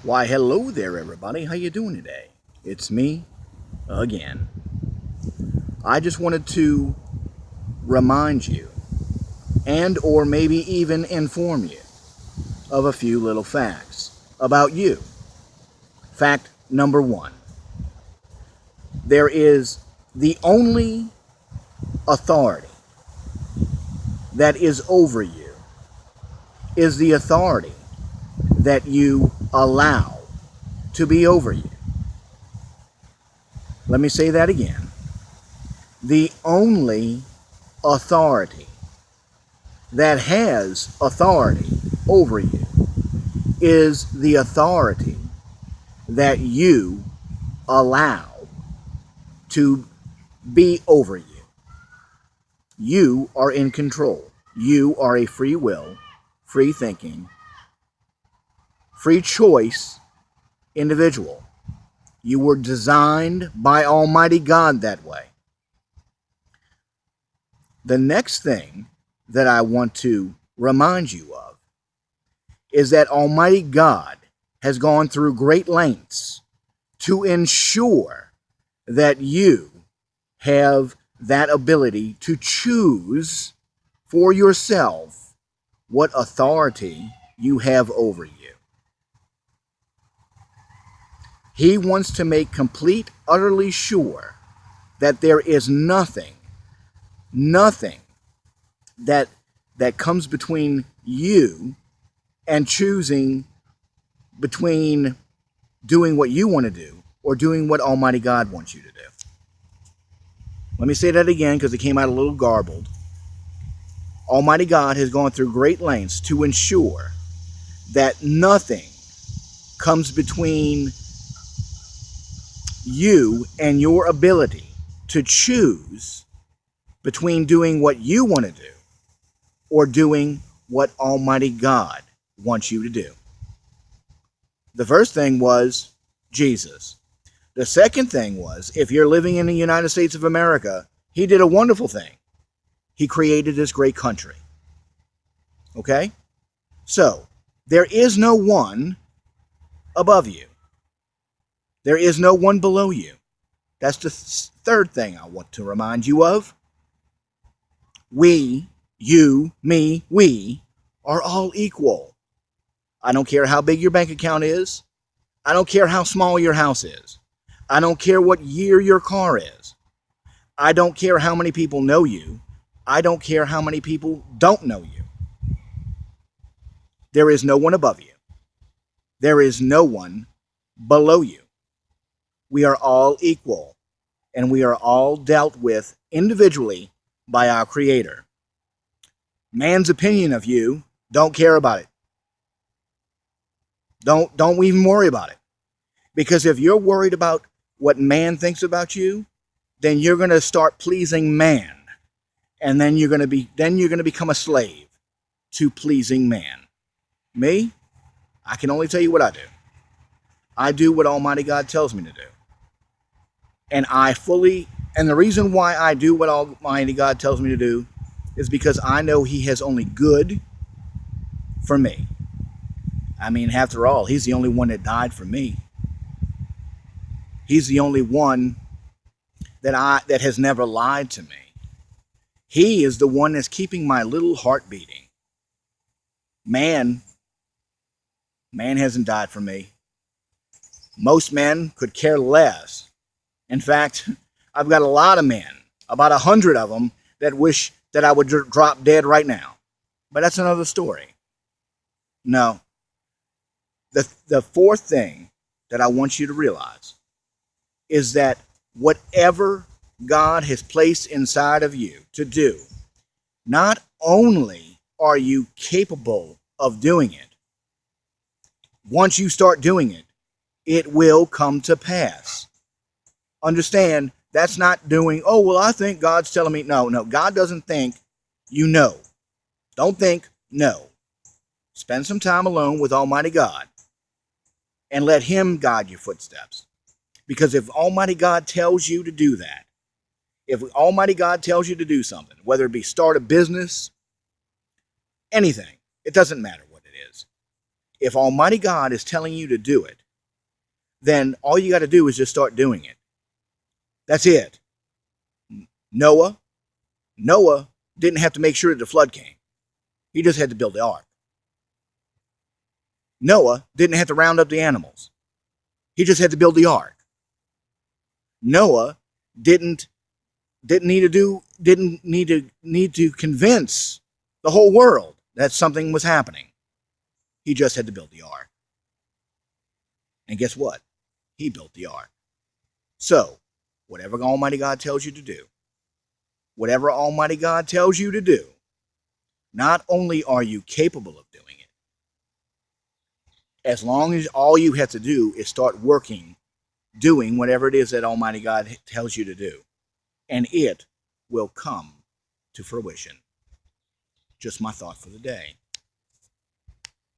Why, hello there, everybody. How you doing today? It's me again. I just wanted to remind you and or maybe even inform you of a few little facts about you. Fact number 1. There is the only authority that is over you is the authority that you allow to be over you. Let me say that again. The only authority that has authority over you is the authority that you allow to be over you. You are in control. You are a free will, free thinking, free choice individual. You were designed by Almighty God that way. The next thing that I want to remind you of is that Almighty God has gone through great lengths to ensure that you have that ability to choose for yourself what authority you have over you. He wants to make complete, utterly sure that there is nothing that comes between you and choosing between doing what you want to do or doing what Almighty God wants you to do. Let me say that again because it came out a little garbled. Almighty God has gone through great lengths to ensure that nothing comes between you and your ability to choose between doing what you want to do or doing what Almighty God wants you to do. The first thing was Jesus. The second thing was, if you're living in the United States of America, he did a wonderful thing. He created this great country. Okay? So, there is no one above you. There is no one below you. That's the third thing I want to remind you of. We, you, me, we are all equal. I don't care how big your bank account is. I don't care how small your house is. I don't care what year your car is. I don't care how many people know you. I don't care how many people don't know you. There is no one above you. There is no one below you. We are all equal, and we are all dealt with individually by our Creator. Man's opinion of you, don't care about it. Don't even worry about it. Because if you're worried about what man thinks about you, then you're going to start pleasing man. And then you're going to become a slave to pleasing man. Me? I can only tell you what I do. I do what Almighty God tells me to do. And the reason why I do what Almighty God tells me to do is because I know He has only good for me. I mean, after all, He's the only one that died for me. He's the only one that has never lied to me. He is the one that's keeping my little heart beating. Man hasn't died for me. Most men could care less. In fact, I've got a lot of men, about 100 of them, that wish that I would drop dead right now. But that's another story. No. The fourth thing that I want you to realize is that whatever God has placed inside of you to do, not only are you capable of doing it, once you start doing it, it will come to pass. Understand, that's not doing, oh, well, I think God's telling me. No, God doesn't think, you know. Don't think, no. Spend some time alone with Almighty God and let Him guide your footsteps. Because if Almighty God tells you to do that, if Almighty God tells you to do something, whether it be start a business, anything, it doesn't matter what it is. If Almighty God is telling you to do it, then all you got to do is just start doing it. That's it. Noah didn't have to make sure that the flood came. He just had to build the ark. Noah didn't have to round up the animals. He just had to build the ark. Noah didn't need to convince the whole world that something was happening. He just had to build the ark. And guess what? He built the ark. So, whatever Almighty God tells you to do, whatever Almighty God tells you to do, not only are you capable of doing it, as long as all you have to do is start working, doing whatever it is that Almighty God tells you to do, and it will come to fruition. Just my thought for the day.